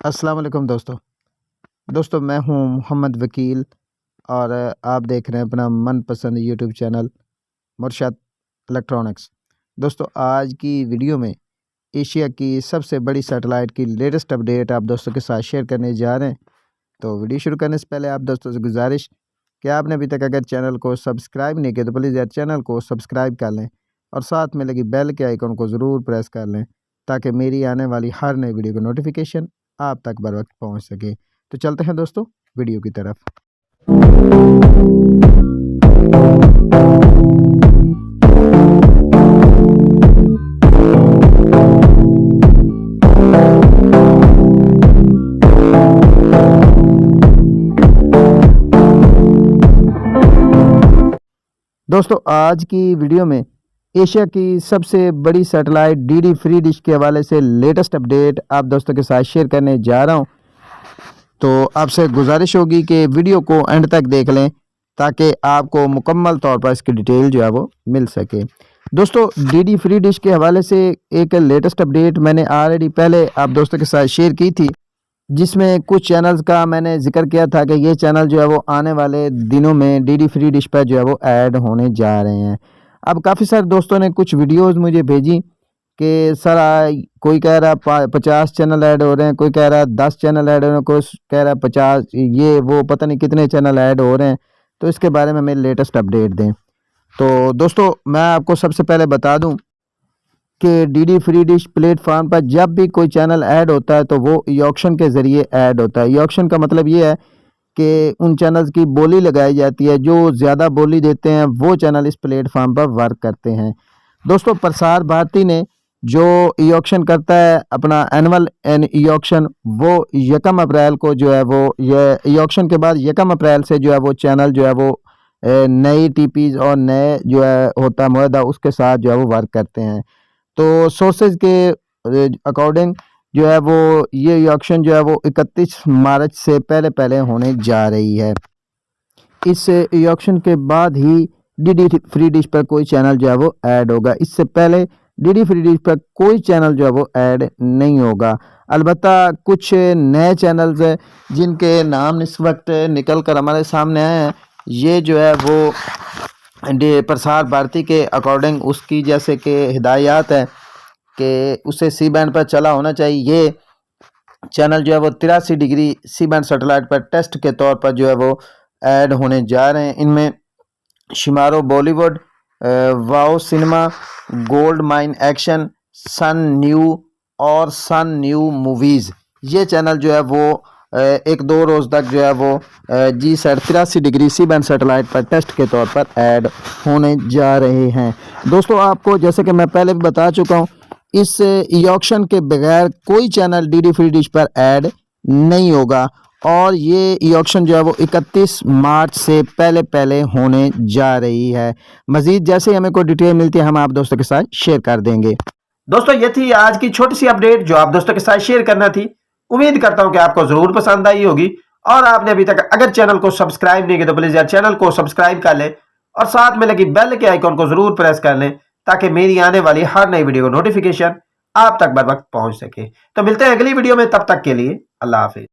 अस्सलाम वालेकुम दोस्तों मैं हूं मोहम्मद वकील और आप देख रहे हैं अपना मनपसंद यूट्यूब चैनल मुर्शद इलेक्ट्रॉनिक्स। दोस्तों आज की वीडियो में एशिया की सबसे बड़ी सैटेलाइट की लेटेस्ट अपडेट आप दोस्तों के साथ शेयर करने जा रहे हैं। तो वीडियो शुरू करने से पहले आप दोस्तों से गुजारिश कि आपने अभी तक अगर चैनल को सब्सक्राइब नहीं किया तो प्लीज़ यार चैनल को सब्सक्राइब कर लें और साथ में लगी बेल के आइकन को ज़रूर प्रेस कर लें ताकि मेरी आने वाली हर नई वीडियो की नोटिफिकेशन आप तक बर वक्त पहुँच सके। तो चलते हैं दोस्तों वीडियो की तरफ। दोस्तों आज की वीडियो में एशिया की सबसे बड़ी सैटेलाइट डीडी फ्री डिश के हवाले से लेटेस्ट अपडेट आप दोस्तों के साथ शेयर करने जा रहा हूं। तो आपसे गुजारिश होगी कि वीडियो को एंड तक देख लें ताकि आपको मुकम्मल तौर पर इसकी डिटेल जो है वो मिल सके। दोस्तों डीडी फ्री डिश के हवाले से एक लेटेस्ट अपडेट मैंने ऑलरेडी पहले आप दोस्तों के साथ शेयर की थी, जिसमें कुछ चैनल्स का मैंने जिक्र किया था कि ये चैनल जो है वो आने वाले दिनों में डीडी फ्री डिश पर जो है वो ऐड होने जा रहे हैं। अब काफ़ी सारे दोस्तों ने कुछ वीडियोस मुझे भेजी कि सर कोई कह रहा है 50 चैनल ऐड हो रहे हैं, कोई कह रहा है 10 चैनल ऐड हो रहे हैं, कोई कह रहा है 50, ये वो पता नहीं कितने चैनल ऐड हो रहे हैं। तो इसके बारे में मेरी लेटेस्ट अपडेट दें। तो दोस्तों मैं आपको सबसे पहले बता दूं कि डीडी फ्री डिश प्लेटफॉर्म पर जब भी कोई चैनल ऐड होता है तो वो ई ऑक्शन के ज़रिए ऐड होता है। ई ऑक्शन का मतलब ये है कि उन चैनल्स की बोली लगाई जाती है, जो ज़्यादा बोली देते हैं वो चैनल इस प्लेटफॉर्म पर वर्क करते हैं। दोस्तों प्रसार भारती ने जो ई ऑक्शन करता है अपना एनुअल ई ऑक्शन, वो 1 अप्रैल को जो है वो ये ई ऑक्शन के बाद 1 अप्रैल से जो है वो चैनल जो है वो नई टीपीज और नए जो है होता मुआहदा उसके साथ जो है वो वर्क करते हैं। तो सोर्सेज के अकॉर्डिंग जो है वो ये ऑक्शन जो है वो 31 मार्च से पहले होने जा रही है। इस ऑक्शन के बाद ही डीडी फ्री डिश पर कोई चैनल जो है वो ऐड होगा। इससे पहले डीडी फ्री डिश पर कोई चैनल जो है वो ऐड नहीं होगा। अलबत्ता कुछ नए चैनल्स हैं जिनके नाम इस वक्त निकल कर हमारे सामने आए हैं। ये जो है वो प्रसार भारती के अकॉर्डिंग उसकी जैसे कि हिदायत है कि उसे सी बैंड पर चला होना चाहिए। ये चैनल जो है वो 83 डिग्री सी बैंड सैटेलाइट पर टेस्ट के तौर पर जो है वो ऐड होने जा रहे हैं। इनमें Shemaroo Bollywood, wow cinema, gold mine action, sun new और सन न्यू मूवीज़, ये चैनल जो है वो 1-2 रोज़ तक जो है वो GSAT 83 degree C band satellite पर टेस्ट के तौर पर ऐड होने जा रहे हैं। दोस्तों आपको जैसे कि मैं पहले भी बता चुका हूँ, इस ई ऑक्शन के बगैर कोई चैनल डीडी फ्री डिश पर ऐड नहीं होगा और ये ई ऑक्शन जो है वो 31 मार्च से पहले होने जा रही है। मज़ीद जैसे ही हमें कोई डिटेल मिलती है हम आप दोस्तों के साथ शेयर कर देंगे। दोस्तों ये थी आज की छोटी सी अपडेट जो आप दोस्तों के साथ शेयर करना थी। उम्मीद करता हूं कि आपको जरूर पसंद आई होगी और आपने अभी तक अगर चैनल को सब्सक्राइब नहीं किया तो प्लीज यार चैनल को सब्सक्राइब कर लें और साथ में लगी बेल के आइकन को जरूर प्रेस कर लें ताकि मेरी आने वाली हर नई वीडियो को नोटिफिकेशन आप तक बर वक्त पहुंच सके। तो मिलते हैं अगली वीडियो में, तब तक के लिए अल्लाह हाफिज।